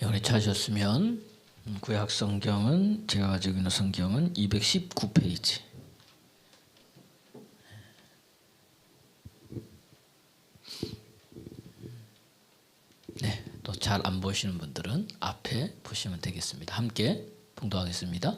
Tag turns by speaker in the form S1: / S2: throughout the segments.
S1: 이번에 찾으셨으면 구약 성경은 제가 가지고 있는 성경은 219페이지. 네, 또 잘 안 보시는 분들은 앞에 보시면 되겠습니다. 함께 봉독하겠습니다.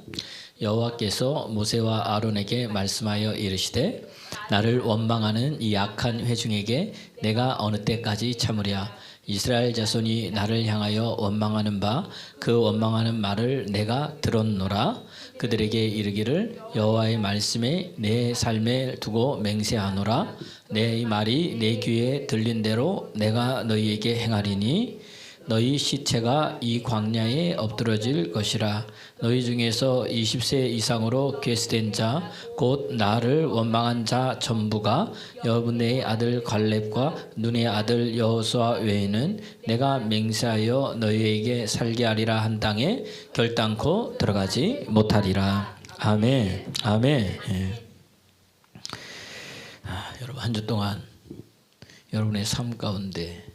S1: 여호와께서 모세와 아론에게 말씀하여 이르시되 나를 원망하는 이 악한 회중에게 내가 어느 때까지 참으랴. 이스라엘 자손이 나를 향하여 원망하는 바 그 원망하는 말을 내가 들었노라. 그들에게 이르기를 여호와의 말씀에 내 삶에 두고 맹세하노라. 내 말이 내 귀에 들린 대로 내가 너희에게 행하리니 너희 시체가 이 광야에 엎드러질 것이라. 너희 중에서 20세 이상으로 괴수된 자 곧 나를 원망한 자 전부가 여분의 아들 갈렙과 눈의 아들 여호수아 외에는 내가 맹세하여 너희에게 살게 하리라 한 땅에 결단코 들어가지 못하리라. 아멘. 아멘. 예. 여러분 한 주 동안 여러분의 삶 가운데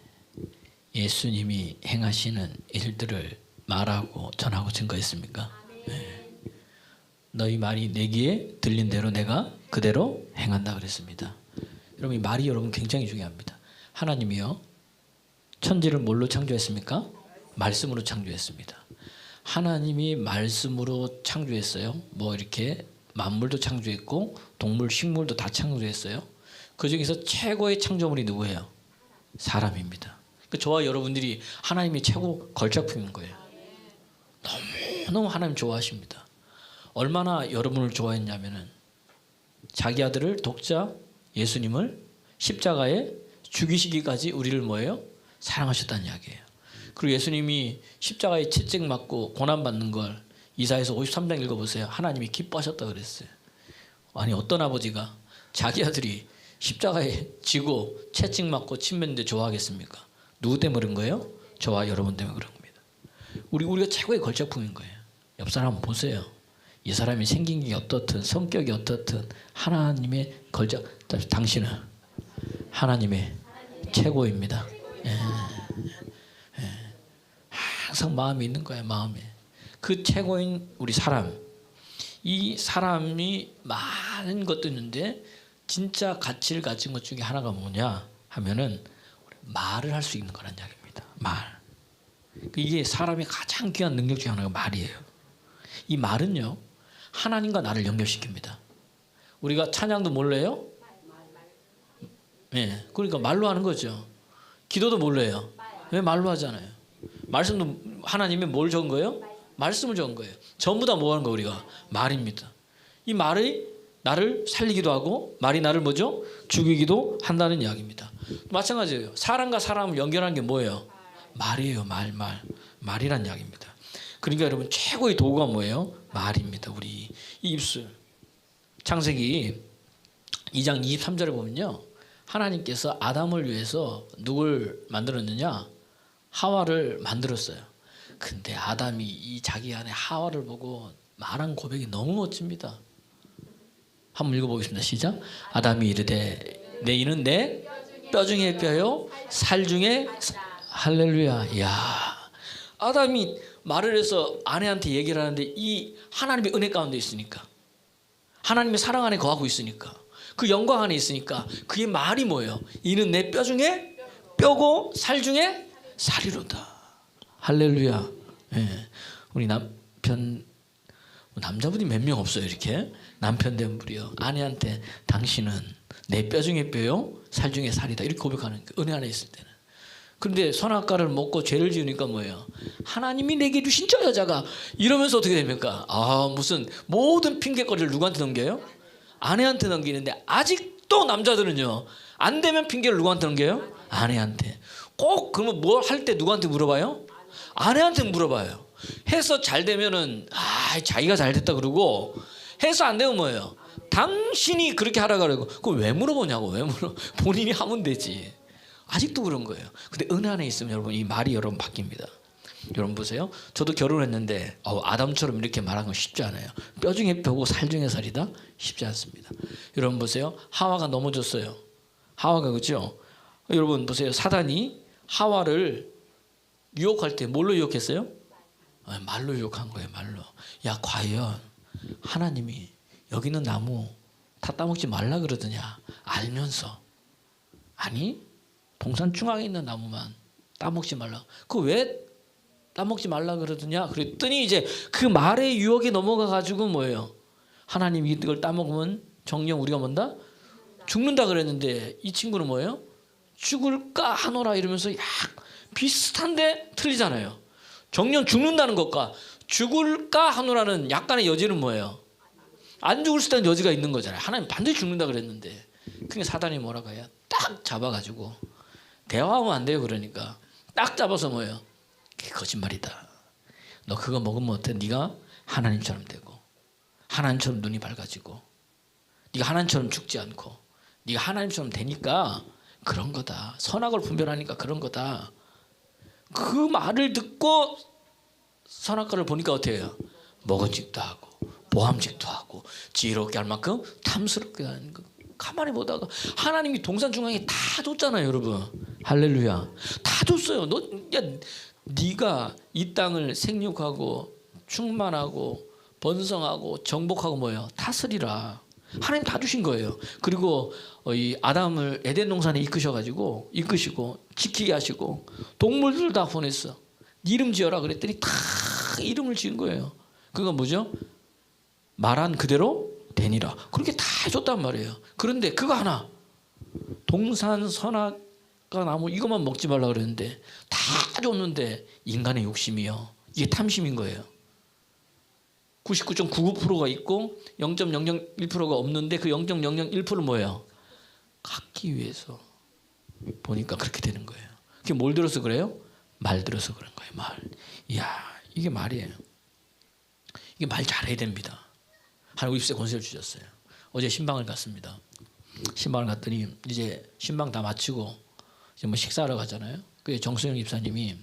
S1: 예수님이 행하시는 일들을 말하고 전하고 증거했습니까? 네. 너희 말이 내 귀에 들린 대로 내가 그대로 행한다 그랬습니다. 여러분 이 말이 여러분 굉장히 중요합니다. 하나님이요 천지를 뭘로 창조했습니까? 말씀으로 창조했습니다. 하나님이 말씀으로 창조했어요. 뭐 이렇게 만물도 창조했고 동물, 식물도 다 창조했어요. 그 중에서 최고의 창조물이 누구예요? 사람입니다. 저와 여러분들이 하나님이 최고 걸작품인 거예요. 너무 하나님 좋아하십니다. 얼마나 여러분을 좋아했냐면은 자기 아들을 독자 예수님을 십자가에 죽이시기까지 우리를 뭐예요? 사랑하셨다는 이야기예요. 그리고 예수님이 십자가에 채찍 맞고 고난 받는 걸 이사야서 53장 읽어보세요. 하나님이 기뻐하셨다 그랬어요. 아니 어떤 아버지가 자기 아들이 십자가에 지고 채찍 맞고 침 뱉는데 좋아하겠습니까? 누구 때문에 그런 거예요? 저와 여러분 때문에 그런 겁니다. 우리가 최고의 걸작품인 거예요. 옆 사람 한번 보세요. 이 사람이 생긴 게 어떻든 성격이 어떻든 하나님의 걸작. 당신은 하나님의 최고입니다. 예. 예. 항상 마음이 있는 거예요. 마음에. 그 최고인 우리 사람. 이 사람이 많은 것도 있는데 진짜 가치를 가진 것 중에 하나가 뭐냐 하면은 말을 할 수 있는 거란 이야기입니다. 말. 이게 사람의 가장 귀한 능력 중에 하나가 말이에요. 이 말은요 하나님과 나를 연결시킵니다. 우리가 찬양도 뭘로 해요? 네, 그러니까 말로 하는 거죠. 기도도 뭘로 해요? 왜 말로 하잖아요. 말씀도 하나님이 뭘 적은 거예요? 말씀을 적은 거예요. 전부 다 뭐 하는 거 우리가? 말입니다. 이 말이 나를 살리기도 하고 말이 나를 뭐죠? 죽이기도 한다는 이야기입니다. 마찬가지예요. 사람과 사람을 연결하는 게 뭐예요? 말이에요. 말이란 이야기입니다. 그러니까 여러분 최고의 도구가 뭐예요? 말입니다. 우리 이 입술. 창세기 2장 23절에 보면요. 하나님께서 아담을 위해서 누굴 만들었느냐? 하와를 만들었어요. 근데 아담이 이 자기 안에 하와를 보고 말한 고백이 너무 멋집니다. 한번 읽어보겠습니다. 시작. 아담이 이르되 내 이는 내 뼈 중에 뼈요 살 중에 할렐루야. 이야. 아담이 말을 해서 아내한테 얘기를 하는데 이 하나님의 은혜 가운데 있으니까 하나님의 사랑 안에 거하고 있으니까 그 영광 안에 있으니까 그의 말이 뭐예요? 이는 내 뼈 중에 뼈고 살 중에 살이로다. 할렐루야. 예. 우리 남자분이 몇 명 없어요. 이렇게 남편 된 분이요 아내한테 당신은 내 뼈 중에 뼈요 살 중에 살이다 이렇게 고백하는 그 은혜 안에 있을 때는. 그런데 선악과를 먹고 죄를 지으니까 뭐예요? 하나님이 내게 주신 저 여자가 이러면서 어떻게 됩니까? 무슨 모든 핑계거리를 누구한테 넘겨요? 아내한테 넘기는데 아직도 남자들은요 안 되면 핑계를 누구한테 넘겨요? 아내한테. 꼭 그러면 뭘 할 때 누구한테 물어봐요? 아내한테 물어봐요. 해서 잘 되면은 자기가 잘 됐다 그러고 해서 안 되면 뭐예요? 당신이 그렇게 하라 그러고 그걸 왜 물어보냐고. 왜 물어? 본인이 하면 되지. 아직도 그런 거예요. 근데 은혜 안에 있으면 여러분 이 말이 여러분 바뀝니다. 여러분 보세요. 저도 결혼했는데 아담처럼 이렇게 말하는 건 쉽지 않아요. 뼈 중에 뼈고 살 중에 살이다? 쉽지 않습니다. 여러분 보세요. 하와가 넘어졌어요. 하와가 그죠? 여러분 보세요. 사단이 하와를 유혹할 때 뭘로 유혹했어요? 말로 유혹한 거예요. 말로. 야, 과연 하나님이 여기 있는 나무 다 따먹지 말라 그러더냐? 알면서. 아니, 동산 중앙에 있는 나무만 따먹지 말라. 그 왜 따먹지 말라 그러더냐? 그랬더니 이제 그 말의 유혹에 넘어가 가지고 뭐예요? 하나님이 이걸 따먹으면 정령 우리가 뭔다? 죽는다 그랬는데 이 친구는 뭐예요? 죽을까 하노라 이러면서 비슷한데 틀리잖아요. 정령 죽는다는 것과 죽을까 하노라는 약간의 여지는 뭐예요? 안 죽을 수도 있는 여지가 있는 거잖아요. 하나님 반드시 죽는다 그랬는데. 그러니까 사단이 뭐라고 해요? 딱 잡아가지고 대화하면 안 돼요. 그러니까 딱 잡아서 뭐예요? 그게 거짓말이다. 너 그거 먹으면 어때? 네가 하나님처럼 되고 하나님처럼 눈이 밝아지고 네가 하나님처럼 죽지 않고 네가 하나님처럼 되니까 그런 거다. 선악을 분별하니까 그런 거다. 그 말을 듣고 선악과를 보니까 어떻게 해요? 먹은직도 하고 보암직도 하고 지혜롭게 할 만큼 탐스럽게 하는 거. 가만히 보다가 하나님이 동산 중앙에 다 줬잖아요, 여러분. 할렐루야. 다 줬어요. 네가 이 땅을 생육하고 충만하고 번성하고 정복하고 뭐예요? 다스리라. 하나님 다 주신 거예요. 그리고 이 아담을 에덴 동산에 이끄시고 지키게 하시고 동물들 다 보냈어. 이름 지어라 그랬더니 다 이름을 지은 거예요. 그건 뭐죠? 말한 그대로 되니라. 그렇게 다 해줬단 말이에요. 그런데 그거 하나 동산 선악과 나무 이것만 먹지 말라 그랬는데 다 줬는데 인간의 욕심이요. 이게 탐심인 거예요. 99.99%가 있고 0.001%가 없는데 그 0.001%는 뭐예요? 갖기 위해서 보니까 그렇게 되는 거예요. 그게 뭘 들어서 그래요? 말 들어서 그런 거예요. 말. 이야, 이게 말이에요. 이게 말 잘해야 됩니다. 하나님 50세 권세를 주셨어요. 어제 신방을 갔습니다. 신방을 갔더니 이제 신방 다 마치고 이제 뭐 식사하러 가잖아요. 그 정수영 집사님이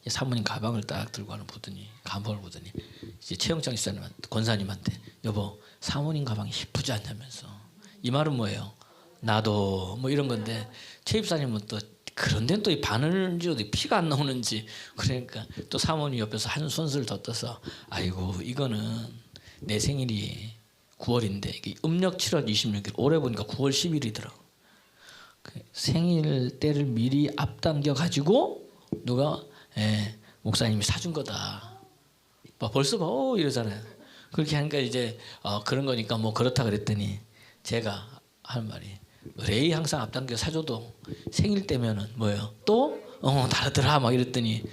S1: 사모님 가방을 딱 들고 가는 보더니 가방을 보더니 이제 최영창 집사님한테 권사님한테 여보 사모님 가방이 예쁘지 않냐면서. 이 말은 뭐예요? 나도 뭐 이런 건데 최 집사님은 또 그런 데는 또 이 바늘인지 어디 피가 안 나오는지 그러니까 또 사모님 옆에서 한 손을 더 떠서 아이고 이거는 내 생일이 9월인데 이게 음력 7월 26일 올해 보니까 9월 10일이더라고. 생일 때를 미리 앞당겨 가지고 누가 목사님이 사준 거다. 벌써 이러잖아요. 그렇게 하니까 이제 그런 거니까 뭐 그렇다 그랬더니 제가 할 말이 레이 항상 앞당겨 사줘도 생일 때면은 뭐예요? 또 다르더라 막 이랬더니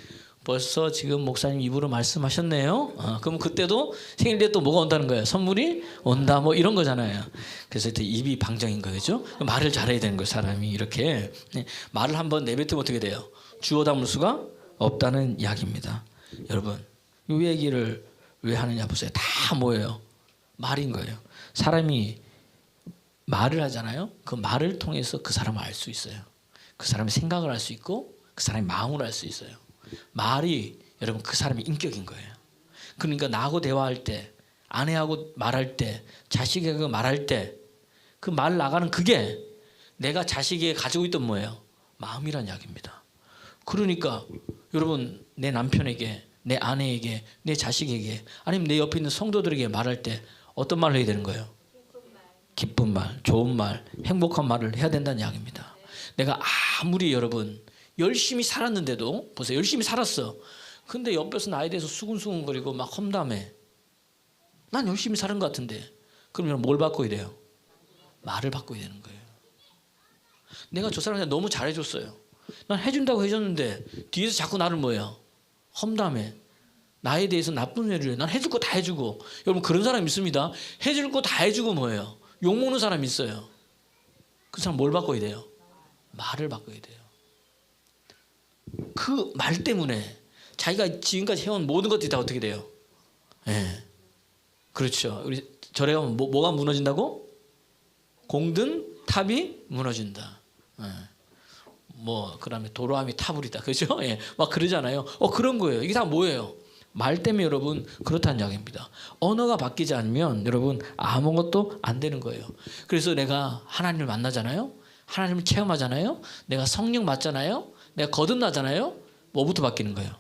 S1: 벌써 지금 목사님 입으로 말씀하셨네요. 그럼 그때도 생일 때 또 뭐가 온다는 거예요? 선물이 온다 뭐 이런 거잖아요. 그래서 입이 방정인 거죠. 말을 잘해야 되는 거예요. 사람이 이렇게 말을 한번 내뱉으면 어떻게 돼요? 주워 담을 수가 없다는 이야기입니다. 여러분 이 얘기를 왜 하느냐 보세요. 다 뭐예요? 말인 거예요. 사람이 말을 하잖아요. 그 말을 통해서 그 사람을 알 수 있어요. 그 사람의 생각을 알 수 있고 그 사람의 마음을 알 수 있어요. 말이 여러분 그 사람의 인격인 거예요. 그러니까 나하고 대화할 때 아내하고 말할 때 자식에게 말할 때 그 말 나가는 그게 내가 자식에게 가지고 있던 뭐예요? 마음이란 이야기입니다. 그러니까 여러분 내 남편에게 내 아내에게 내 자식에게 아니면 내 옆에 있는 성도들에게 말할 때 어떤 말을 해야 되는 거예요? 기쁜 말, 좋은 말, 행복한 말을 해야 된다는 이야기입니다. 내가 아무리 여러분 열심히 살았는데도 보세요. 열심히 살았어. 근데 옆에서 나에 대해서 수근수근거리고 막 험담해. 난 열심히 사는 것 같은데. 그러면 뭘 바꿔야 돼요? 말을 바꿔야 되는 거예요. 내가 저 사람한테 너무 잘해줬어요. 난 해준다고 해줬는데 뒤에서 자꾸 나를 뭐예요? 험담해. 나에 대해서 나쁜 얘기를 해. 난 해줄 거 다 해주고. 여러분 그런 사람 있습니다. 해줄 거 다 해주고 뭐예요? 욕먹는 사람 있어요. 그 사람 뭘 바꿔야 돼요? 말을 바꿔야 돼요. 그 말 때문에 자기가 지금까지 해온 모든 것들이 다 어떻게 돼요? 그렇죠. 우리 절에 가면 뭐가 무너진다고? 공든 탑이 무너진다. 뭐 그다음에 도로함이 타불이다. 그죠? 막 그러잖아요. 그런 거예요. 이게 다 뭐예요? 말 때문에 여러분 그렇다는 이야기입니다. 언어가 바뀌지 않으면 여러분 아무것도 안 되는 거예요. 그래서 내가 하나님을 만나잖아요. 하나님을 체험하잖아요. 내가 성령 맞잖아요. 내가 거듭나잖아요. 뭐부터 바뀌는 거예요?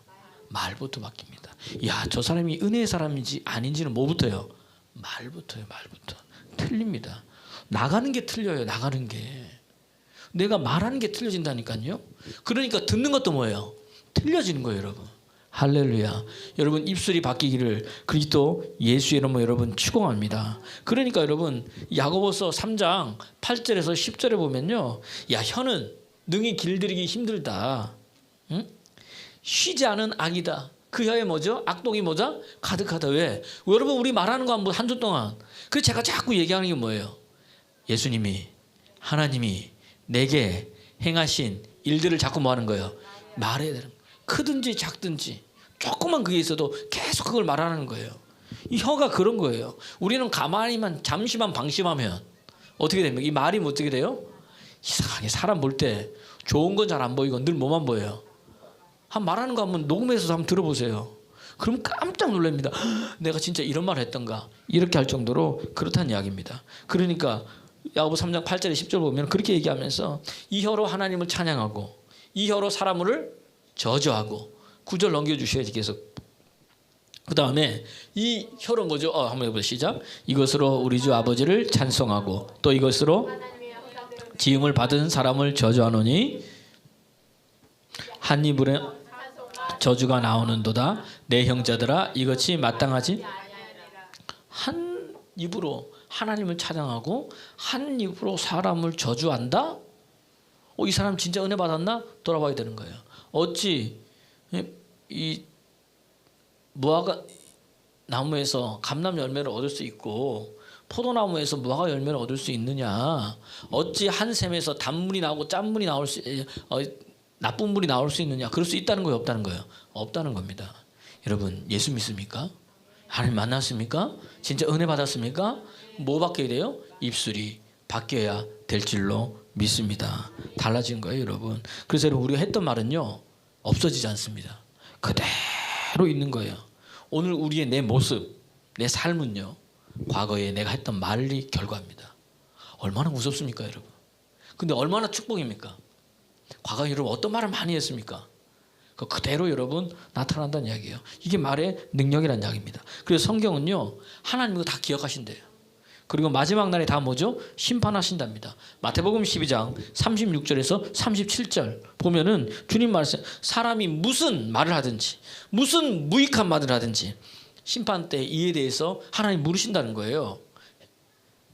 S1: 말부터 바뀝니다. 야, 저 사람이 은혜의 사람인지 아닌지는 뭐부터요? 말부터요. 말부터. 틀립니다. 나가는 게 틀려요. 나가는 게. 내가 말하는 게 틀려진다니까요. 그러니까 듣는 것도 뭐예요? 틀려지는 거예요, 여러분. 할렐루야. 여러분 입술이 바뀌기를 그리스도 예수의 이름으로 여러분 축원합니다. 그러니까 여러분 야고보서 3장 8절에서 10절에 보면요. 야, 혀는 능히 길들이기 힘들다. 응? 쉬지 않은 악이다. 그 혀에 뭐죠? 악독이 뭐죠? 가득하다. 왜? 여러분 우리 말하는 거 한번 한 주 동안. 그래서 제가 자꾸 얘기하는 게 뭐예요? 예수님이 하나님이 내게 행하신 일들을 자꾸 뭐 하는 거예요? 말해야 되는 거예요. 크든지 작든지 조그만 그게 있어도 계속 그걸 말하는 거예요. 이 혀가 그런 거예요. 우리는 가만히만 잠시만 방심하면 어떻게 됩니까? 이 말이 어떻게 돼요? 이상하게 사람 볼 때 좋은 건 잘 안 보이고 늘 뭐만 보여요? 한 말하는 거 한번 녹음해서 한번 들어보세요. 그럼 깜짝 놀랍니다. 내가 진짜 이런 말을 했던가 이렇게 할 정도로 그렇다는 이야기입니다. 그러니까 야고보 3장 8절에 10절 보면 그렇게 얘기하면서 이 혀로 하나님을 찬양하고 이 혀로 사람을 저주하고 9절 넘겨주셔야지 계속. 그 다음에 이 혀로 뭐죠? 한번 해보세요. 시작. 이것으로 우리 주 아버지를 찬송하고 또 이것으로 지음을 받은 사람을 저주하노니 한 입으로 저주가 나오는도다. 내 형제들아 이것이 마땅하지? 한 입으로 하나님을 찬양하고 한 입으로 사람을 저주한다? 이 사람 진짜 은혜 받았나? 돌아봐야 되는 거예요. 어찌 이 무화과 나무에서 감람 열매를 얻을 수 있고 포도나무에서 무화과 열매를 얻을 수 있느냐? 어찌 한 샘에서 단물이 나오고 짠물이 나올 수 나쁜 물이 나올 수 있느냐? 그럴 수 있다는 거예요, 없다는 거예요? 없다는 겁니다. 여러분 예수 믿습니까? 하나님 만났습니까? 진짜 은혜 받았습니까? 뭐 바뀌어야 돼요? 입술이 바뀌어야 될 줄로 믿습니다. 달라진 거예요, 여러분. 그래서 여러분 우리가 했던 말은요 없어지지 않습니다. 그대로 있는 거예요. 오늘 우리의 내 모습, 내 삶은요 과거에 내가 했던 말이 결과입니다. 얼마나 무섭습니까, 여러분? 근데 얼마나 축복입니까? 과거에 여러분 어떤 말을 많이 했습니까? 그대로 여러분 나타난다는 이야기예요. 이게 말의 능력이라는 이야기입니다. 그래서 성경은요 하나님이 다 기억하신대요. 그리고 마지막 날에 다 뭐죠? 심판하신답니다. 마태복음 12장 36절에서 37절 보면은 주님 말씀, 사람이 무슨 말을 하든지 무슨 무익한 말을 하든지 심판 때 이에 대해서 하나님 물으신다는 거예요.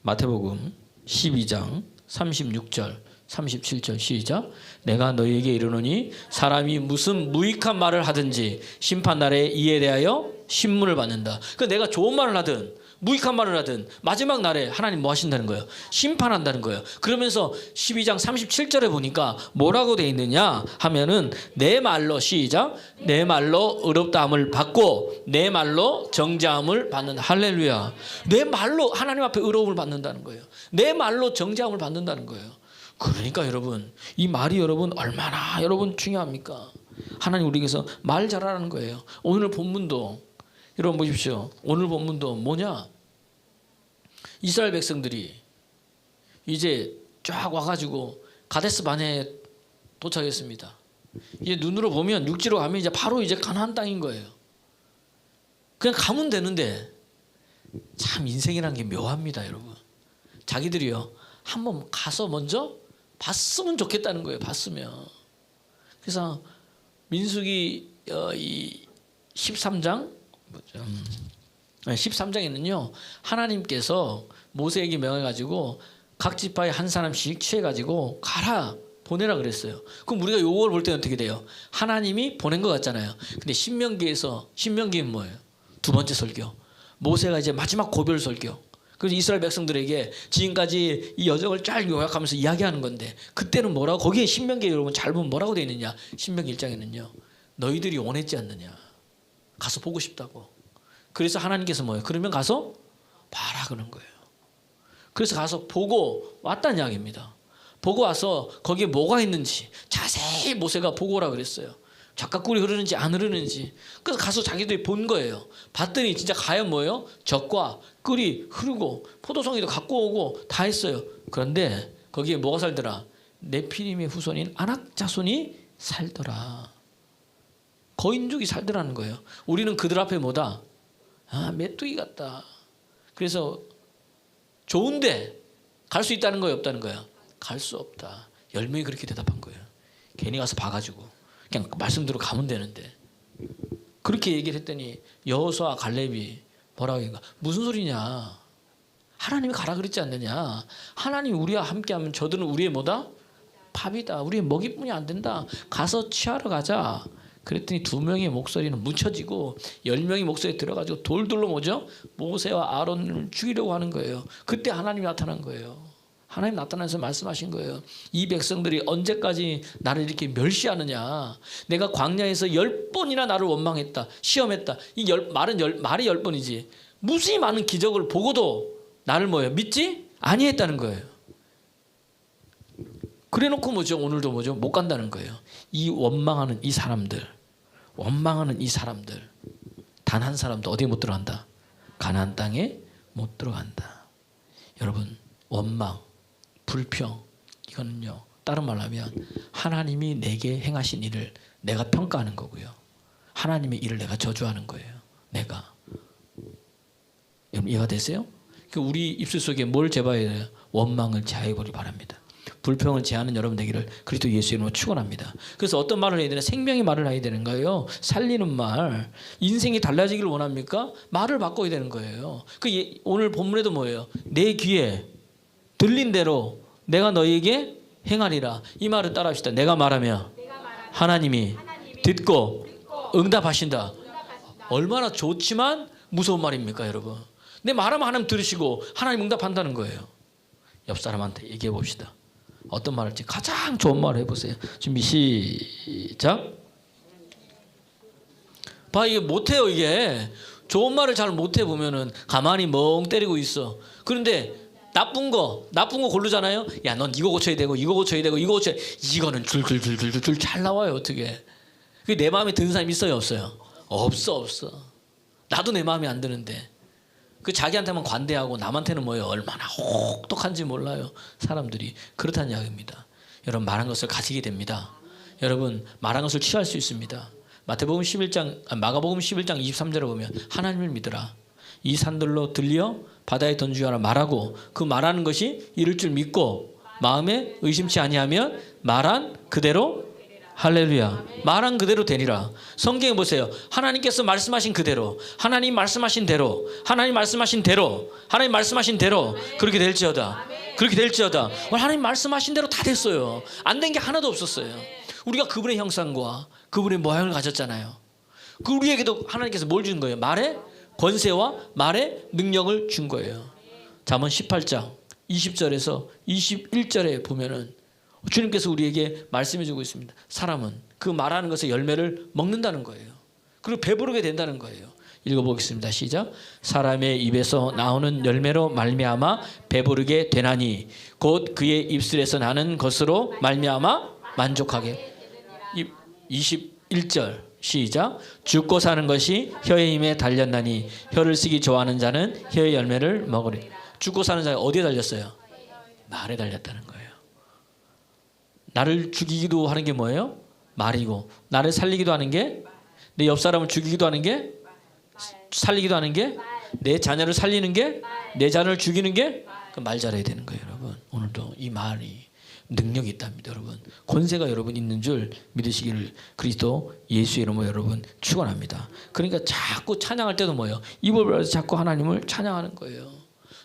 S1: 마태복음 12장 36절 37절 시작. 내가 너희에게 이르노니 사람이 무슨 무익한 말을 하든지 심판날에 이에 대하여 신문을 받는다. 그러니까 내가 좋은 말을 하든 무익한 말을 하든 마지막 날에 하나님 뭐 하신다는 거예요? 심판한다는 거예요. 그러면서 12장 37절에 보니까 뭐라고 돼 있느냐 하면은 내 말로 시작. 내 말로 의롭다함을 받고 내 말로 정죄함을 받는다. 할렐루야. 내 말로 하나님 앞에 의로움을 받는다는 거예요. 내 말로 정죄함을 받는다는 거예요. 그러니까 여러분 이 말이 여러분 얼마나 여러분 중요합니까? 하나님 우리에게서 말 잘하라는 거예요. 오늘 본문도 여러분 보십시오. 오늘 본문도 뭐냐? 이스라엘 백성들이 이제 쫙 와가지고 가데스 바네에 도착했습니다. 이제 눈으로 보면 육지로 가면 이제 바로 이제 가나안 땅인 거예요. 그냥 가면 되는데 참 인생이란 게 묘합니다, 여러분. 자기들이요 한번 가서 먼저 봤으면 좋겠다는 거예요. 봤으면. 그래서 민수기 이 13장 13장에는요 하나님께서 모세에게 명해가지고 각 지파에 한 사람씩 취해가지고 가라 보내라 그랬어요. 그럼 우리가 요걸 볼 때는 어떻게 돼요? 하나님이 보낸 것 같잖아요. 근데 신명기는 뭐예요? 두 번째 설교. 모세가 이제 마지막 고별 설교. 그래서 이스라엘 백성들에게 지금까지 이 여정을 쫙 요약하면서 이야기하는 건데 그때는 뭐라고? 거기에 신명기에 여러분 잘 보면 뭐라고 되어 있느냐? 신명기 1장에는요 너희들이 원했지 않느냐? 가서 보고 싶다고. 그래서 하나님께서 뭐예요? 그러면 가서 봐라 그런 거예요. 그래서 가서 보고 왔다는 이야기입니다. 보고 와서 거기에 뭐가 있는지 자세히 모세가 보고 오라 그랬어요. 젓가락꿀이 흐르는지 안 흐르는지. 그래서 가서 자기들이 본 거예요. 봤더니 진짜 과연 뭐예요? 젓과 꿀이 흐르고 포도송이도 갖고 오고 다 했어요. 그런데 거기에 뭐가 살더라? 네피림의 후손인 아낙 자손이 살더라. 거인족이 살더라는 거예요. 우리는 그들 앞에 뭐다? 메뚜기 같다. 그래서 좋은데 갈 수 있다는 거예요, 없다는 거예요? 갈 수 없다. 10명이 그렇게 대답한 거예요. 괜히 가서 봐가지고 그냥 말씀대로 가면 되는데. 그렇게 얘기를 했더니 여호수아 갈렙이 뭐라고 하는가? 무슨 소리냐? 하나님이 가라 그랬지 않느냐? 하나님이 우리와 함께하면 저들은 우리의 뭐다? 밥이다. 우리의 먹이뿐이 안 된다. 가서 취하러 가자. 그랬더니 2명의 목소리는 묻혀지고 10명의 목소리 들어가지고 돌돌로 뭐죠? 모세와 아론을 죽이려고 하는 거예요. 그때 하나님이 나타난 거예요. 하나님 나타나서 말씀하신 거예요. 이 백성들이 언제까지 나를 이렇게 멸시하느냐? 내가 광야에서 10번이나 나를 원망했다. 시험했다. 말이 10번이지. 무수히 많은 기적을 보고도 나를 뭐예요? 믿지? 아니했다는 거예요. 그래놓고 뭐죠? 오늘도 뭐죠? 못 간다는 거예요. 이 원망하는 이 사람들, 단 한 사람도 어디에 못 들어간다? 가나안 땅에 못 들어간다. 여러분, 원망, 불평, 이거는요, 다른 말로 하면 하나님이 내게 행하신 일을 내가 평가하는 거고요. 하나님의 일을 내가 저주하는 거예요. 내가. 여러분 이해가 되세요? 우리 입술 속에 뭘 제거해야 돼요? 원망을 제하해버리기 바랍니다. 불평을 제하는 여러분 되기를 그리스도 예수 이름으로 축원합니다. 그래서 어떤 말을 해야 되나? 생명의 말을 해야 되는 거예요. 살리는 말. 인생이 달라지기를 원합니까? 말을 바꿔야 되는 거예요. 오늘 본문에도 뭐예요? 내 귀에 들린 대로 내가 너희에게 행하리라. 이 말을 따라합시다. 내가 말하면 하나님이 듣고 응답하신다. 얼마나 좋지만 무서운 말입니까, 여러분? 내 말하면 하나님 들으시고 하나님 응답한다는 거예요. 옆 사람한테 얘기해 봅시다. 어떤 말을 할지 가장 좋은 말을 해보세요. 준비 시작. 봐, 이게 못해요. 이게 좋은 말을 잘 못해 보면은 가만히 멍 때리고 있어. 그런데 나쁜 거 고르잖아요. 야, 넌 이거 고쳐야 되고 이거 고쳐야 되고 이거 고쳐야. 이거는 줄줄줄줄줄 잘 나와요. 어떻게? 그게 내 마음에 드는 사람이 있어요, 없어요? 없어. 나도 내 마음에 안 드는데. 그 자기한테만 관대하고 남한테는 뭐예요? 얼마나 혹독한지 몰라요. 사람들이. 그렇다는 이야기입니다. 여러분, 말한 것을 가지게 됩니다. 여러분, 말한 것을 취할 수 있습니다. 마가복음 11장 23절에 보면 하나님을 믿으라. 이 산들로 들려 바다에 던지라 말하고 그 말하는 것이 이룰 줄 믿고 마음에 의심치 아니하면 말한 그대로 할렐루야. 말한 그대로 되리라. 성경에 보세요. 하나님께서 말씀하신 그대로, 하나님 말씀하신 대로, 하나님 말씀하신 대로, 하나님 말씀하신 대로 그렇게 될지어다. 그렇게 될지어다. 하나님 말씀하신 대로 다 됐어요. 안 된 게 하나도 없었어요. 우리가 그분의 형상과 그분의 모양을 가졌잖아요. 그 우리에게도 하나님께서 뭘 준 거예요? 말의 권세와 말의 능력을 준 거예요. 잠언 18장 20절에서 21절에 보면은 주님께서 우리에게 말씀해 주고 있습니다. 사람은 그 말하는 것의 열매를 먹는다는 거예요. 그리고 배부르게 된다는 거예요. 읽어보겠습니다. 시작. 사람의 입에서 나오는 열매로 말미암아 배부르게 되나니 곧 그의 입술에서 나는 것으로 말미암아 만족하게. 21절 시작. 죽고 사는 것이 혀의 힘에 달렸나니 혀를 쓰기 좋아하는 자는 혀의 열매를 먹으리. 죽고 사는 자가 어디에 달렸어요? 말에 달렸다는 거예요. 나를 죽이기도 하는 게 뭐예요? 말이고, 나를 살리기도 하는 게, 내 옆 사람을 죽이기도 하는 게, 살리기도 하는 게, 내 자녀를 살리는 게, 내 자녀를 죽이는 게, 그 말 잘해야 되는 거예요, 여러분. 오늘도 이 말이 능력이 있답니다, 여러분. 권세가 여러분 있는 줄 믿으시기를 그리스도 예수의 이름으로 여러분 축원합니다. 그러니까 자꾸 찬양할 때도 뭐예요? 입을 벌려서 자꾸 하나님을 찬양하는 거예요.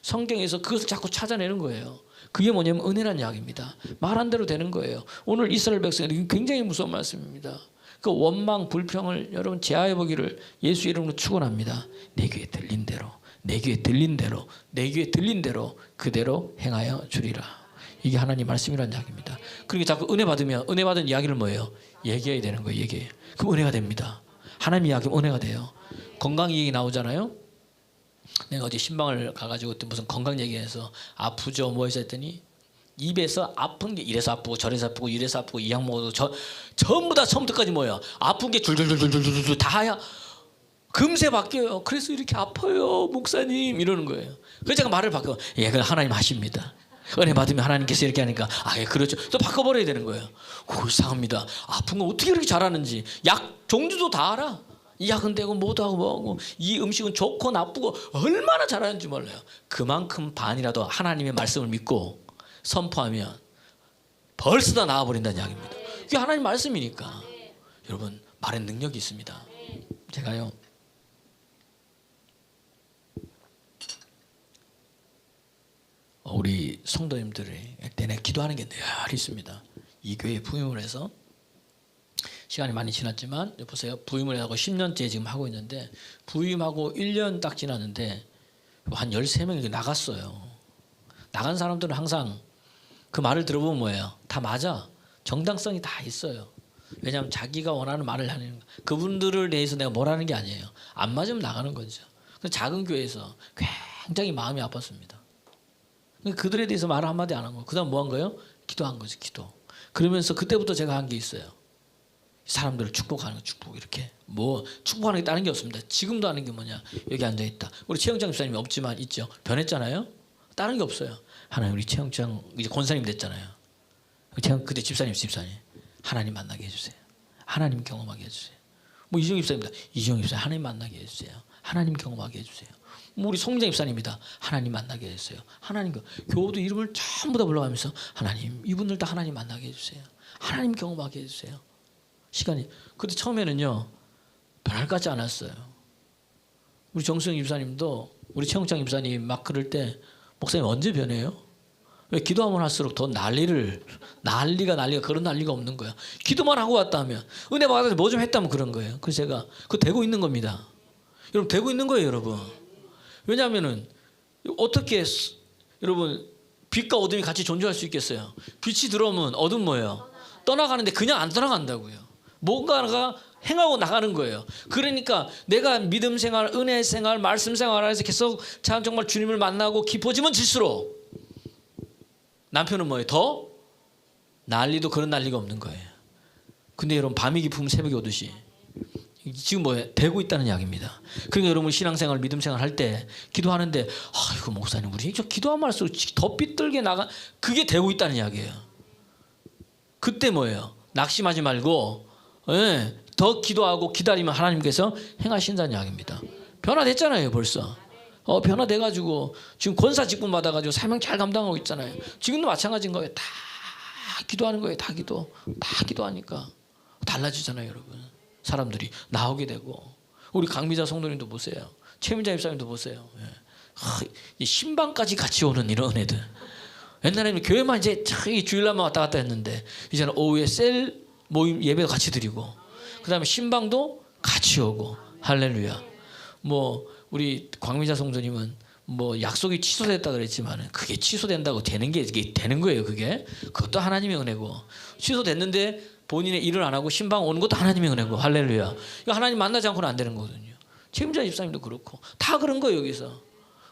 S1: 성경에서 그것을 자꾸 찾아내는 거예요. 그게 뭐냐면 은혜란 이야기입니다. 말한 대로 되는 거예요. 오늘 이스라엘 백성에게 굉장히 무서운 말씀입니다. 그 원망, 불평을 여러분 제하해 보기를 예수 이름으로 축원합니다. 내 귀에 들린 대로, 내 귀에 들린 대로, 내 귀에 들린 대로 그대로 행하여 주리라. 이게 하나님 말씀이란 이야기입니다. 그러니까 자꾸 은혜 받으면 은혜 받은 이야기를 뭐예요? 얘기해야 되는 거예요. 얘기해요. 그럼 은혜가 됩니다. 하나님 이야기면 은혜가 돼요. 건강 얘기 나오잖아요. 내가 어제 신방을 가가지고 무슨 건강 얘기해서 아프죠 뭐 해서 했더니 입에서 아픈 게 이래서 아프고 저래서 아프고 이래서 아프고 이 약 먹어도 전부 다 처음부터까지 뭐예요? 아픈 게 줄줄줄줄줄줄 다야 금세 바뀌어요. 그래서 이렇게 아파요 목사님 이러는 거예요. 그래서 제가 말을 바꿔. 예, 그건 하나님 하십니다. 은혜 받으면 하나님께서 이렇게 하니까 예, 그렇죠. 또 바꿔버려야 되는 거예요. 이상합니다. 아픈 거 어떻게 그렇게 잘하는지. 약 종류도 다 알아. 이 약은 되고 뭐도 하고 뭐하고 이 음식은 좋고 나쁘고 얼마나 잘하는지 몰라요. 그만큼 반이라도 하나님의 말씀을 믿고 선포하면 벌써 다 나아버린다는 이야기입니다. 그게 하나님 말씀이니까. 여러분 말의 능력이 있습니다. 제가요 우리 성도님들이 내내 기도하는 게 늘 있습니다. 이 교회에 부임을 해서 시간이 많이 지났지만 보세요. 부임을 하고 10년째 지금 하고 있는데 부임하고 1년 딱 지났는데 한 13명이 나갔어요. 나간 사람들은 항상 그 말을 들어보면 뭐예요? 다 맞아. 정당성이 다 있어요. 왜냐하면 자기가 원하는 말을 하는 거. 그분들을 대해서 내가 뭐라는 게 아니에요. 안 맞으면 나가는 거죠. 작은 교회에서 굉장히 마음이 아팠습니다. 그들에 대해서 말 한마디 안 한 거. 그 다음 뭐 한 거예요? 기도한 거죠. 기도. 그러면서 그때부터 제가 한 게 있어요. 사람들을 축복하는 거. 축복 이렇게. 뭐 축복하는 게 다른 게 없습니다. 지금도 하는 게 뭐냐. 여기 앉아있다. 우리 최영장 집사님이 없지만 있죠. 변했잖아요. 다른 게 없어요. 하나님 우리 최영장 이제 권사님 됐잖아요. 그때 집사님 하나님 만나게 해주세요. 하나님 경험하게 해주세요. 뭐 이정 집사입니다. 이정 집사님 하나님 만나게 해주세요. 하나님 경험하게 해주세요. 뭐 우리 송장 집사님입니다. 하나님 만나게 해주세요. 하나님 교우도 이름을 전부 다 불러가면서 하나님 이분들 다 하나님 만나게 해주세요. 하나님 경험하게 해주세요. 시간이 그때 처음에는요 변할 것 같지 않았어요. 우리 정수영 집사님도 우리 최영장 집사님 막 그럴 때 목사님 언제 변해요? 왜 기도하면 할수록 더 난리가 그런 난리가 없는 거야. 기도만 하고 왔다면 은혜 받아서 뭐 좀 했다면 그런 거예요. 그래서 제가 그거 되고 있는 겁니다. 여러분 되고 있는 거예요, 여러분. 왜냐하면은 어떻게 여러분 빛과 어둠이 같이 존재할 수 있겠어요? 빛이 들어오면 어둠 뭐예요? 떠나가는데 그냥 안 떠나간다고요. 뭔가가 행하고 나가는 거예요. 그러니까 내가 믿음 생활, 은혜 생활, 말씀 생활에서 계속 정말 주님을 만나고 깊어지면 질수록 남편은 뭐예요? 더 난리도 그런 난리가 없는 거예요. 근데 여러분 밤이 깊으면 새벽이 오듯이 지금 뭐예요? 되고 있다는 이야기입니다. 그러니까 여러분 신앙생활, 믿음생활 할 때 기도하는데 아이고 목사님 우리 저 기도하면 할수록 더 삐뚤게 나가 그게 되고 있다는 이야기예요. 그때 뭐예요? 낙심하지 말고 더 기도하고 기다리면 하나님께서 행하신다는 이야기입니다. 변화됐잖아요 벌써. 변화돼가지고 지금 권사 직분 받아가지고 사명 잘 감당하고 있잖아요. 지금도 마찬가지인 거예요. 다 기도하는 거예요. 다 기도하니까 달라지잖아요 여러분. 사람들이 나오게 되고 우리 강미자 성도님도 보세요. 최민자 집사님도 보세요. 신방까지 같이 오는 이런 애들. 옛날에는 교회만 이제 주일날만 왔다 갔다 했는데 이제는 오후에 셀 모임 예배도 같이 드리고 그 다음에 신방도 같이 오고 할렐루야. 뭐 우리 광미자 성도님은 뭐 약속이 취소됐다 그랬지만 그게 취소된다고 되는 게 되는 거예요. 그것도 하나님의 은혜고 취소됐는데 본인의 일을 안 하고 신방 오는 것도 하나님의 은혜고 할렐루야. 이거 하나님 만나지 않고는 안 되는 거거든요. 책임자 집사님도 그렇고 다 그런 거예요. 여기서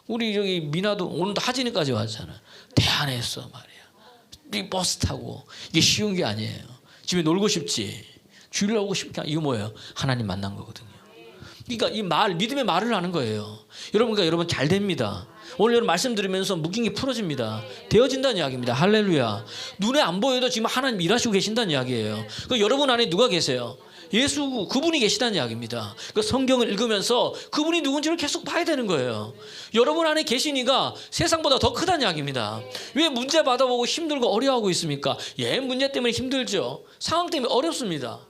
S1: 우리 저기 미나도 오늘도 하진이까지 왔잖아. 대안했어 말이야. 이 버스 타고 이게 쉬운 게 아니에요. 집에 놀고 싶지 주일날 오고 싶지 이거 뭐예요? 하나님 만난 거거든요. 그러니까 이 믿음의 말을 하는 거예요. 여러분 잘 됩니다. 오늘 여러분 말씀 들으면서 묶인 게 풀어집니다. 되어진다는 이야기입니다. 할렐루야. 눈에 안 보여도 지금 하나님 일하시고 계신다는 이야기예요. 여러분 안에 누가 계세요? 예수 그분이 계시다는 이야기입니다. 성경을 읽으면서 그분이 누군지를 계속 봐야 되는 거예요. 여러분 안에 계시니까 세상보다 더 크다는 이야기입니다. 왜 문제 받아보고 힘들고 어려워하고 있습니까? 문제 때문에 힘들죠. 상황 때문에 어렵습니다.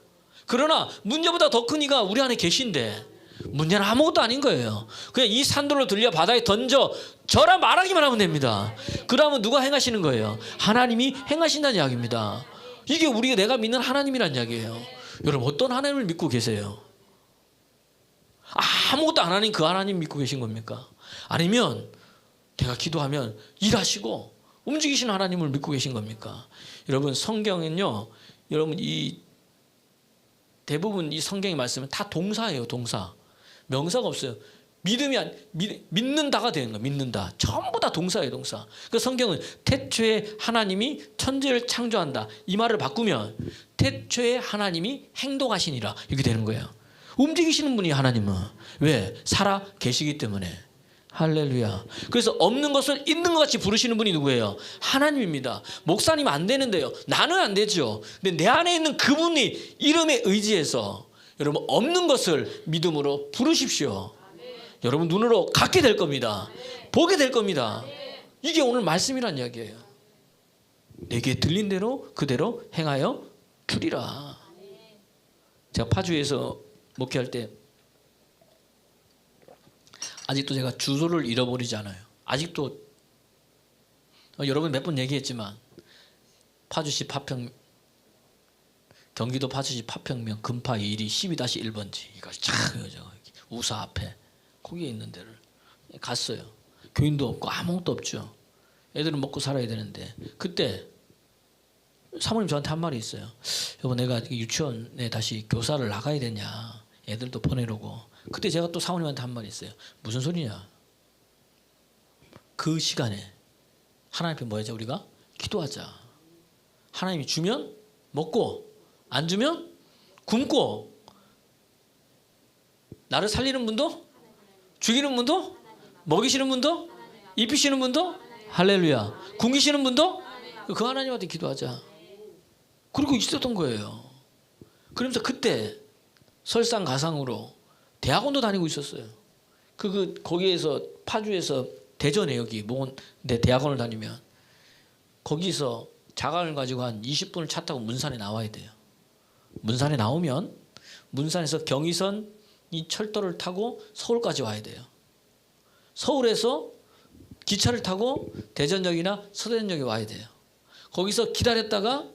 S1: 그러나 문제보다 더 크니까 우리 안에 계신데 문제는 아무것도 아닌 거예요. 그냥 이 산돌로 들려 바다에 던져 저라 말하기만 하면 됩니다. 그러면 누가 행하시는 거예요? 하나님이 행하신다는 이야기입니다. 이게 내가 믿는 하나님이란 이야기예요. 여러분 어떤 하나님을 믿고 계세요? 아무것도 안 하는 그 하나님 믿고 계신 겁니까? 아니면 내가 기도하면 일하시고 움직이시는 하나님을 믿고 계신 겁니까? 여러분 성경은요, 여러분 대부분 이 성경의 말씀은 다 동사예요. 동사. 명사가 없어요. 믿는다가 되는 거예요. 믿는다. 전부 다 동사예요. 동사. 그 성경은 태초에 하나님이 천지를 창조한다. 이 말을 바꾸면 태초에 하나님이 행동하시니라. 이렇게 되는 거예요. 움직이시는 분이 하나님은. 왜? 살아 계시기 때문에. 할렐루야. 그래서 없는 것을 있는 것 같이 부르시는 분이 누구예요? 하나님입니다. 목사님 안 되는데요. 나는 안 되죠. 근데 내 안에 있는 그분이 이름에 의지해서 여러분 없는 것을 믿음으로 부르십시오. 여러분 눈으로 갖게 될 겁니다. 보게 될 겁니다. 이게 오늘 말씀이란 이야기예요. 내게 들린 대로 그대로 행하여 주리라. 제가 파주에서 목회할 때 아직도 제가 주소를 잃어버리지 않아요. 아직도 여러분 몇 번 얘기했지만 파주시 파평 경기도 파주시 파평면 금파 2리 12-1번지 이거 참 우사 앞에 거기에 있는 데를 갔어요. 교인도 없고 아무것도 없죠. 애들은 먹고 살아야 되는데 그때 사모님 저한테 한 말이 있어요. 여보 내가 유치원에 다시 교사를 나가야 되냐. 애들도 보내려고. 그때 제가 또 사모님한테 한 말이 있어요. 무슨 소리냐. 그 시간에 하나님 앞에 뭐 하자 우리가? 기도하자. 하나님이 주면 먹고 안 주면 굶고 나를 살리는 분도 죽이는 분도 먹이시는 분도 입히시는 분도 할렐루야 굶기시는 분도 그 하나님한테 기도하자. 그리고 있었던 거예요. 그러면서 그때 설상가상으로 대학원도 다니고 있었어요. 거기에서 파주에서 대전에 여기 내 대학원을 다니면 거기서 자가를 가지고 한 20분을 차 타고 문산에 나와야 돼요. 문산에 나오면 문산에서 경의선 이 철도를 타고 서울까지 와야 돼요. 서울에서 기차를 타고 대전역이나 서대전역에 와야 돼요. 거기서 기다렸다가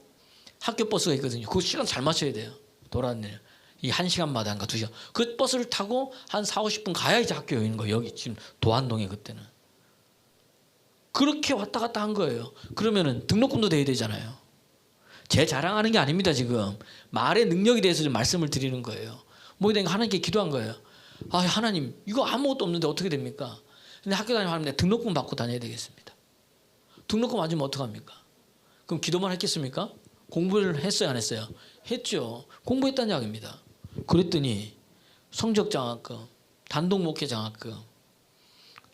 S1: 학교 버스가 있거든요. 그 시간 잘 맞춰야 돼요. 돌아다녀요. 이 1시간마다인가 2시간. 그 버스를 타고 한 40-50분 가야 이제 학교에 있는 거예요. 여기 지금 도안동에 그때는. 그렇게 왔다 갔다 한 거예요. 그러면은 등록금도 내야 되잖아요. 제 자랑하는 게 아닙니다. 지금 말의 능력에 대해서 좀 말씀을 드리는 거예요. 뭐에 대한 하나님께 기도한 거예요. 아 하나님 이거 아무것도 없는데 어떻게 됩니까? 근데 학교 다니면 하나님 등록금 받고 다녀야 되겠습니다. 등록금 안 주면 어떡합니까? 그럼 기도만 했겠습니까? 공부를 했어요 안 했어요? 했죠. 공부했다는 이야기입니다. 그랬더니 성적 장학금, 단독 목회 장학금,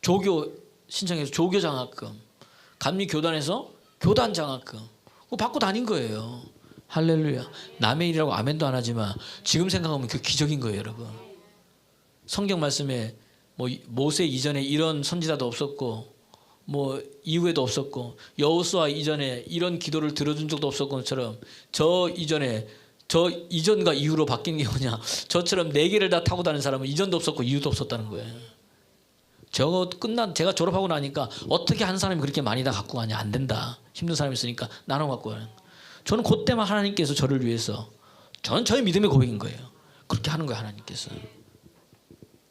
S1: 조교 신청해서 조교 장학금, 감리 교단에서 교단 장학금 그거 받고 다닌 거예요. 할렐루야. 남의 일이라고 아멘도 안 하지만 지금 생각하면 그 기적인 거예요, 여러분. 성경 말씀에 뭐 모세 이전에 이런 선지자도 없었고 뭐 이후에도 없었고 여호수아 이전에 이런 기도를 들어준 적도 없었고 것처럼 저 이전과 이후로 바뀐 게 뭐냐. 저처럼 4개를 다 타고 다니는 사람은 이전도 없었고 이후도 없었다는 거예요. 제가 졸업하고 나니까 어떻게 한 사람이 그렇게 많이 다 갖고 가냐. 안 된다. 힘든 사람이 있으니까 나눠 갖고 가는. 저는 그때만 하나님께서 저를 위해서 저는 저의 믿음의 고백인 거예요. 그렇게 하는 거예요 하나님께서.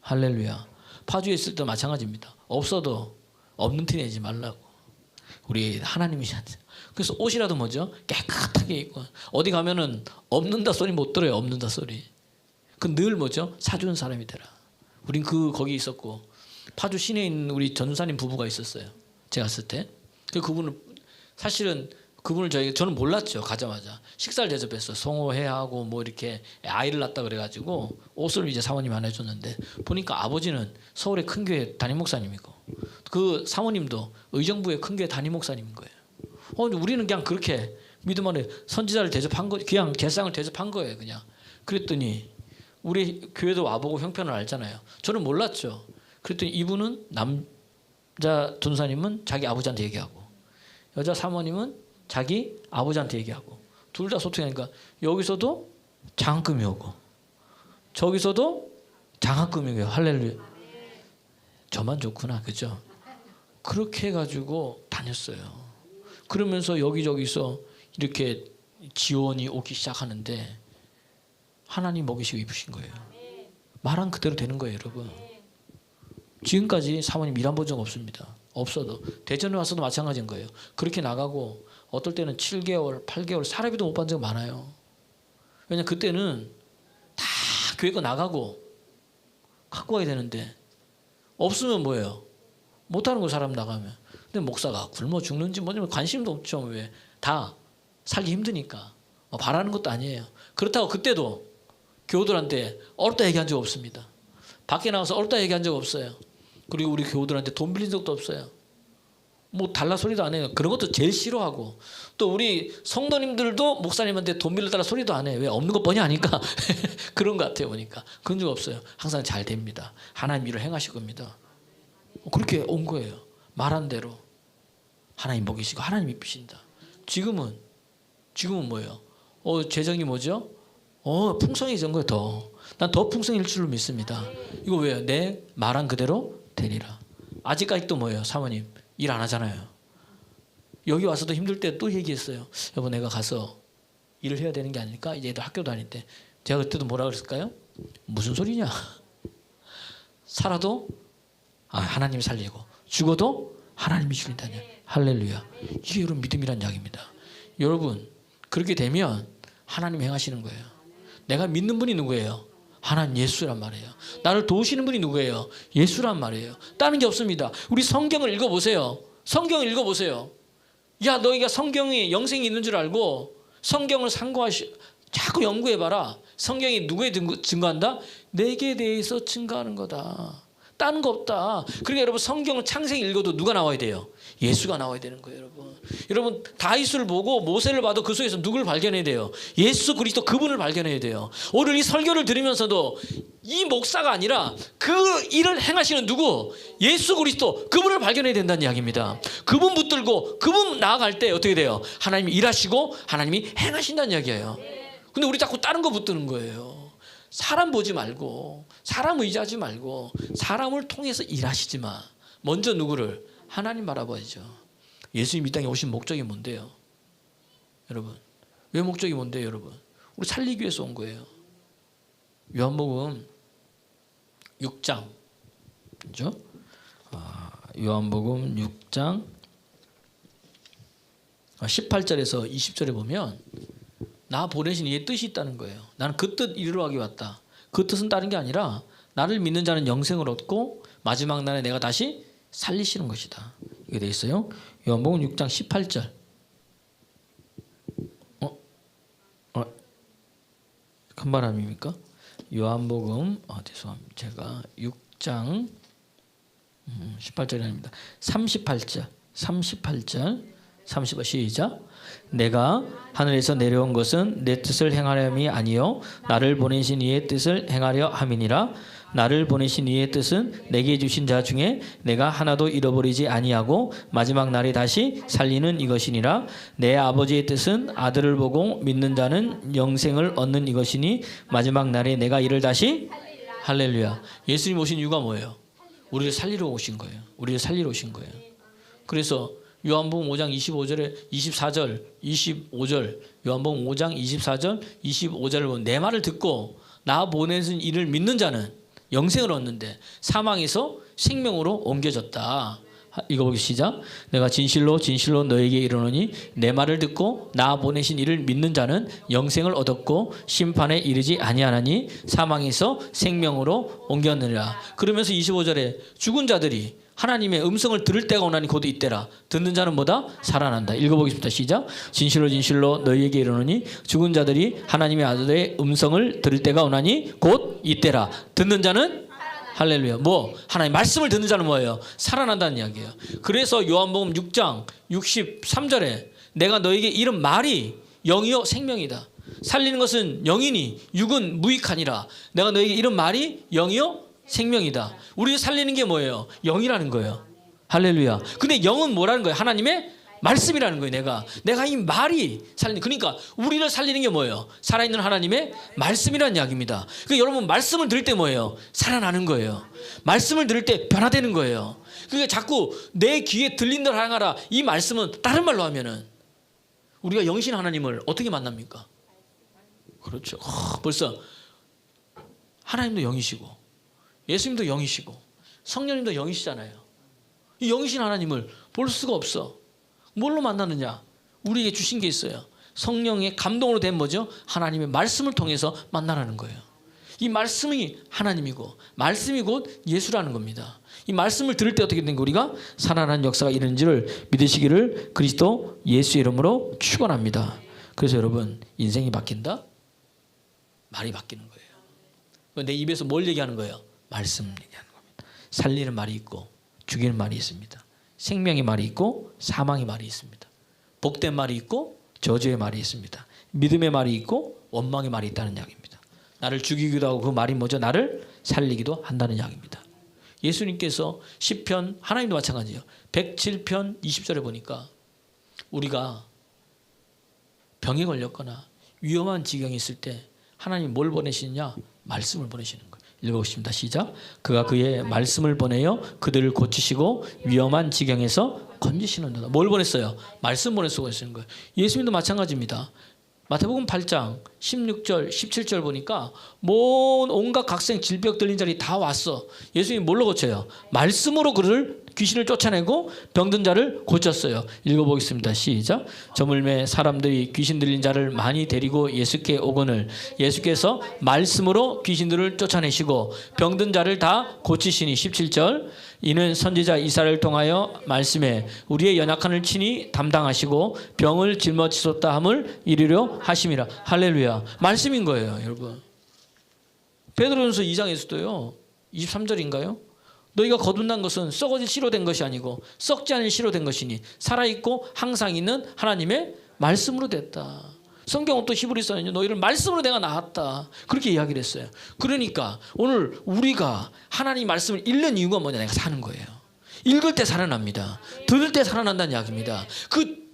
S1: 할렐루야. 파주에 있을 때 마찬가지입니다. 없어도 없는 티 내지 말라고. 우리 하나님이시한테. 그래서 옷이라도 뭐죠? 깨끗하게 입고 어디 가면은 없는다 소리 못 들어요. 없는다 소리. 그 늘 뭐죠? 사주는 사람이 되라. 우린 거기 있었고 파주 시내에 있는 우리 전사님 부부가 있었어요. 제가 갔을 때. 그분을 저는 몰랐죠. 가자마자 식사를 대접했어. 송호회하고 뭐 이렇게 아이를 낳았다 그래가지고 옷을 이제 사모님이 하나 해줬는데 보니까 아버지는 서울의 큰 교회 담임 목사님이고 그 사모님도 의정부의 큰 교회 담임 목사님인 거예요. 우리는 그냥 그렇게 믿음 안에 선지자를 대접한 거, 그냥 개상을 대접한 거예요. 그냥. 그랬더니 우리 교회도 와보고 형편을 알잖아요. 저는 몰랐죠. 그랬더니 이분은 남자 전사님은 자기 아버지한테 얘기하고 여자 사모님은 자기 아버지한테 얘기하고 둘 다 소통하니까 여기서도 장학금이 오고 저기서도 장학금이 오고 할렐루야. 저만 좋구나. 그죠? 그렇게 해가지고 다녔어요. 그러면서 여기저기서 이렇게 지원이 오기 시작하는데 하나님 먹이시고 입으신 거예요. 말한 그대로 되는 거예요, 여러분. 지금까지 사모님 일 안 본 적 없습니다. 없어도 대전에 와서도 마찬가지인 거예요. 그렇게 나가고 어떨 때는 7개월, 8개월 사례비도 못 받은 적 많아요. 왜냐면 그때는 다 교회 거 나가고 갖고 가야 되는데 없으면 뭐예요? 못하는 거 사람 나가면. 근데 목사가 굶어 죽는지 뭐냐면 관심도 없죠. 왜? 다 살기 힘드니까. 바라는 것도 아니에요. 그렇다고 그때도 교우들한테 어렵다 얘기한 적 없습니다. 밖에 나가서 어렵다 얘기한 적 없어요. 그리고 우리 교우들한테 돈 빌린 적도 없어요. 뭐 달라 소리도 안 해요. 그런 것도 제일 싫어하고, 또 우리 성도님들도 목사님한테 돈 빌려달라 소리도 안 해요. 왜? 없는 것 뻔히 아니까. 그런 것 같아요. 보니까 그런 적 없어요. 항상 잘 됩니다. 하나님 일을 행하실 겁니다. 그렇게 온 거예요. 말한 대로 하나님 먹이시고 하나님 이쁘신다. 지금은 뭐예요? 재정이 뭐죠? 풍성해진 거예요. 난 더 풍성일 줄로 믿습니다. 이거 왜요? 내 말한 그대로 되리라. 아직까지 또 뭐예요? 사모님 일 안 하잖아요. 여기 와서도 힘들 때 또 얘기했어요. 여보, 내가 가서 일을 해야 되는 게 아닐까? 이제 애들 학교 다닐 때 제가 그때도 뭐라 그랬을까요? 무슨 소리냐? 살아도 하나님이 살리고, 죽어도 하나님이 죽인다냐. 할렐루야. 이게 여러분 믿음이란 이야기입니다. 여러분 그렇게 되면 하나님이 행하시는 거예요. 내가 믿는 분이 누구예요? 하나님 예수란 말이에요. 나를 도우시는 분이 누구예요? 예수란 말이에요. 다른 게 없습니다. 우리 성경을 읽어보세요. 성경을 읽어보세요. 야, 너희가 성경에 영생이 있는 줄 알고 성경을 자꾸 연구해봐라. 성경이 누구에 증거한다? 내게 대해서 증거하는 거다. 다른 거 없다. 그러니까 여러분 성경을 창세기 읽어도 누가 나와야 돼요? 예수가 나와야 되는 거예요. 여러분 다윗을 보고 모세를 봐도 그 속에서 누구를 발견해야 돼요? 예수 그리스도, 그분을 발견해야 돼요. 오늘 이 설교를 들으면서도 이 목사가 아니라 그 일을 행하시는 누구? 예수 그리스도, 그분을 발견해야 된다는 이야기입니다. 그분 붙들고 그분 나아갈 때 어떻게 돼요? 하나님이 일하시고 하나님이 행하신다는 이야기예요. 근데 우리 자꾸 다른 거 붙드는 거예요. 사람 보지 말고, 사람 의지하지 말고, 사람을 통해서 일하시지 마. 먼저 누구를? 하나님 바라봐야죠. 예수님 이 땅에 오신 목적이 뭔데요? 여러분 왜 목적이 뭔데요? 여러분 우리 살리기 위해서 온 거예요. 요한복음 6장, 그죠? 요한복음 6장 18절에서 20절에 보면 나 보내신 이의 뜻이 있다는 거예요. 나는 그 뜻 이루러 가기 왔다. 그 뜻은 다른 게 아니라 나를 믿는 자는 영생을 얻고 마지막 날에 내가 다시 살리시는 것이다. 이게 돼 있어요. 요한복음 6장 18절. 큰 바람입니까? 요한복음 죄송합니다. 제가 6장 18절이 아닙니다. 38절. 30절 시작. 내가 하늘에서 내려온 것은 내 뜻을 행하려함이 아니요 나를 보내신 이의 뜻을 행하려 함이니라. 나를 보내신 이의 뜻은 내게 주신 자 중에 내가 하나도 잃어버리지 아니하고 마지막 날에 다시 살리는 이것이니라. 내 아버지의 뜻은 아들을 보고 믿는 자는 영생을 얻는 이것이니 마지막 날에 내가 이를 다시 할렐루야. 예수님 오신 이유가 뭐예요? 우리를 살리러 오신 거예요. 우리를 살리러 오신 거예요. 그래서 요한복음 5장 25절에 24절 25절 요한복음 5장 24절 25절을 보면 내 말을 듣고 나 보내신 이를 믿는 자는 영생을 얻는데 사망에서 생명으로 옮겨졌다. 읽어보기 시작. 내가 진실로 진실로 너에게 이르노니 내 말을 듣고 나 보내신 이를 믿는 자는 영생을 얻었고 심판에 이르지 아니하나니 사망에서 생명으로 옮겼느니라. 그러면서 25절에 죽은 자들이 하나님의 음성을 들을 때가 오나니 곧 이때라. 듣는 자는 뭐다? 살아난다. 읽어보겠습니다. 시작. 진실로 진실로 너희에게 이르노니 죽은 자들이 하나님의 아들의 음성을 들을 때가 오나니 곧 이때라. 듣는 자는 할렐루야. 하나님 말씀을 듣는 자는 뭐예요? 살아난다는 이야기예요. 그래서 요한복음 6장 63절에 내가 너에게 이른 말이 영이요 생명이다. 살리는 것은 영이니 육은 무익하니라. 내가 너에게 이른 말이 영이요 생명이다. 우리를 살리는 게 뭐예요? 영이라는 거예요. 할렐루야. 근데 영은 뭐라는 거예요? 하나님의 말씀이라는 거예요. 내가 이 말이 살리는, 그러니까 우리를 살리는 게 뭐예요? 살아있는 하나님의 말씀이라는 이야기입니다. 그러니까 여러분 말씀을 들을 때 뭐예요? 살아나는 거예요. 말씀을 들을 때 변화되는 거예요. 그러니까 자꾸 내 귀에 들린 대로 행하라. 이 말씀은 다른 말로 하면은 우리가 영신 하나님을 어떻게 만납니까? 그렇죠. 벌써 하나님도 영이시고 예수님도 영이시고 성령님도 영이시잖아요. 이 영이신 하나님을 볼 수가 없어. 뭘로 만나느냐? 우리에게 주신 게 있어요. 성령의 감동으로 된 뭐죠? 하나님의 말씀을 통해서 만나라는 거예요. 이 말씀이 하나님이고 말씀이 곧 예수라는 겁니다. 이 말씀을 들을 때 어떻게 된 거? 우리가 살아나는 역사가 이르는지를 믿으시기를 그리스도 예수의 이름으로 축원합니다. 그래서 여러분 인생이 바뀐다? 말이 바뀌는 거예요. 내 입에서 뭘 얘기하는 거예요? 말씀 얘기하는 겁니다. 살리는 말이 있고 죽이는 말이 있습니다. 생명의 말이 있고 사망의 말이 있습니다. 복된 말이 있고 저주의 말이 있습니다. 믿음의 말이 있고 원망의 말이 있다는 이야기입니다. 나를 죽이기도 하고 그 말이 뭐죠? 나를 살리기도 한다는 이야기입니다. 예수님께서 시편, 하나님도 마찬가지예요. 107편 20절에 보니까 우리가 병에 걸렸거나 위험한 지경에 있을 때 하나님 뭘 보내시느냐? 말씀을 보내시는 거예요. 읽어보겠습니다. 시작. 그가 그의 말씀을 보내어 그들을 고치시고 위험한 지경에서 건지시는도다. 뭘 보냈어요? 말씀 보내서 보내시는 거예요. 예수님도 마찬가지입니다. 마태복음 8장 16절 17절 보니까 온갖 각생 질병 들린 자리 다 왔어. 예수님이 뭘로 고쳐요? 말씀으로 그를 귀신을 쫓아내고 병든 자를 고쳤어요. 읽어보겠습니다. 시작. 저물매 사람들이 귀신 들린 자를 많이 데리고 예수께 오거늘 예수께서 말씀으로 귀신들을 쫓아내시고 병든 자를 다 고치시니 17절. 이는 선지자 이사야를 통하여 말씀에 우리의 연약함을 친히 담당하시고 병을 짊어지셨다 함을 이루려 하심이라. 할렐루야. 말씀인 거예요, 여러분. 베드로전서 2장에서도요. 23절인가요? 너희가 거듭난 것은 썩어질 씨로 된 것이 아니고 썩지 않을 씨로 된 것이니 살아있고 항상 있는 하나님의 말씀으로 됐다. 성경은 또 히브리서는요, 너희를 말씀으로 내가 낳았다. 그렇게 이야기를 했어요. 그러니까 오늘 우리가 하나님 말씀을 읽는 이유가 뭐냐? 내가 사는 거예요. 읽을 때 살아납니다. 들을 때 살아난다는 이야기입니다. 그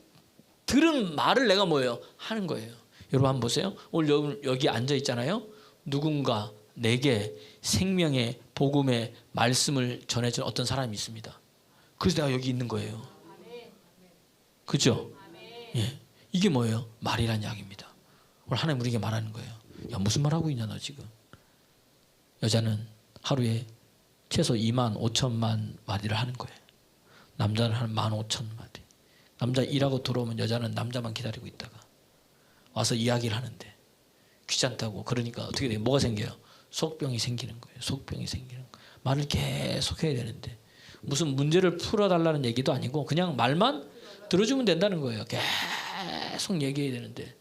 S1: 들은 말을 내가 뭐예요? 하는 거예요. 여러분 한번 보세요. 오늘 여기 앉아 있잖아요. 누군가 내게 생명의 복음의 말씀을 전해준 어떤 사람이 있습니다. 그래서 내가 여기 있는 거예요. 그죠? 예. 이게 뭐예요? 말이란 이야기입니다. 오늘 하나님 우리에게 말하는 거예요. 야, 무슨 말하고 있냐 너 지금. 여자는 하루에 최소 2만 5천만 마디를 하는 거예요. 남자는 한 15,000마디. 남자 일하고 들어오면 여자는 남자만 기다리고 있다가 와서 이야기를 하는데 귀찮다고. 그러니까 어떻게 돼요? 뭐가 생겨요? 속병이 생기는 거예요. 속병이 생기는 거예요. 말을 계속 해야 되는데 무슨 문제를 풀어달라는 얘기도 아니고 그냥 말만 들어주면 된다는 거예요. 계속 얘기해야 되는데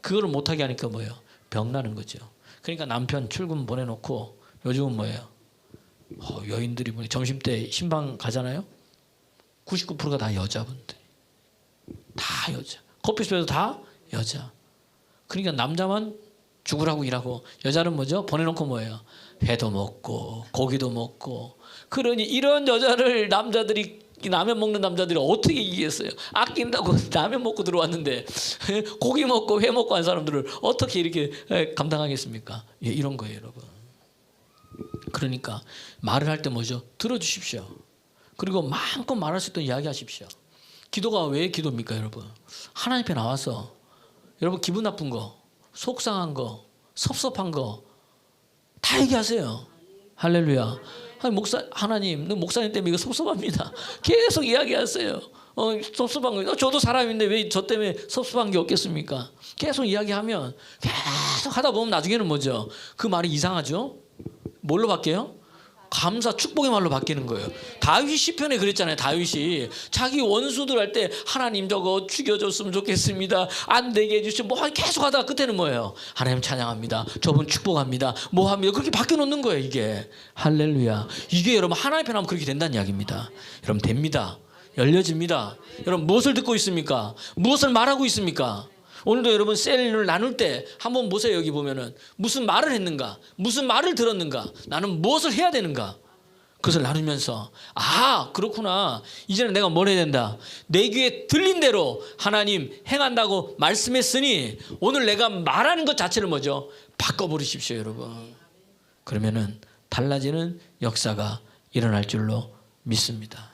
S1: 그거를 못하게 하니까 뭐예요? 병나는 거죠. 그러니까 남편 출근 보내놓고 요즘은 뭐예요? 여인들이 점심때 신방 가잖아요. 99%가 다 여자분들. 다 여자. 커피숍에도 다 여자. 그러니까 남자만 죽으라고 일하고 여자는 뭐죠? 보내놓고 뭐예요? 회도 먹고 고기도 먹고. 그러니 이런 여자를 남자들이 라면 먹는 남자들이 어떻게 이기겠어요? 아낀다고 라면 먹고 들어왔는데 고기 먹고 회 먹고 한 사람들을 어떻게 이렇게 감당하겠습니까? 예, 이런 거예요, 여러분. 그러니까 말을 할 때 뭐죠? 들어주십시오. 그리고 마음껏 말할 수 있도록 이야기하십시오. 기도가 왜 기도입니까, 여러분? 하나님 앞에 나와서 여러분 기분 나쁜 거, 속상한 거, 섭섭한 거 다 얘기하세요. 할렐루야. 하나님, 목사님 때문에 이거 섭섭합니다. 계속 이야기하세요. 섭섭한 거. 저도 사람인데 왜 저 때문에 섭섭한 게 없겠습니까? 계속 이야기하면 계속 하다 보면 나중에는 뭐죠? 그 말이 이상하죠? 뭘로 바뀌어요? 감사, 축복의 말로 바뀌는 거예요. 다윗이 시편에 그랬잖아요. 다윗이 자기 원수들 할 때 하나님 저거 죽여줬으면 좋겠습니다. 안 되게 해주시면 뭐 계속 하다가 끝에는 뭐예요? 하나님 찬양합니다. 저분 축복합니다. 뭐 합니다. 그렇게 바뀌어 놓는 거예요, 이게. 할렐루야. 이게 여러분 하나님 편하면 그렇게 된다는 이야기입니다. 여러분 됩니다. 열려집니다. 여러분 무엇을 듣고 있습니까? 무엇을 말하고 있습니까? 오늘도 여러분 셀을 나눌 때 한번 보세요. 여기 보면은 무슨 말을 했는가, 무슨 말을 들었는가, 나는 무엇을 해야 되는가, 그것을 나누면서 그렇구나. 이제는 내가 뭘 해야 된다. 내 귀에 들린 대로 하나님 행한다고 말씀했으니 오늘 내가 말하는 것 자체를 뭐죠? 바꿔버리십시오, 여러분. 그러면은 달라지는 역사가 일어날 줄로 믿습니다.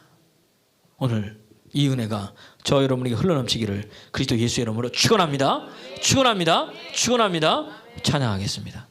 S1: 오늘 이 은혜가 저 여러분에게 흘러넘치기를 그리스도 예수의 이름으로 축원합니다. 축원합니다. 축원합니다. 찬양하겠습니다.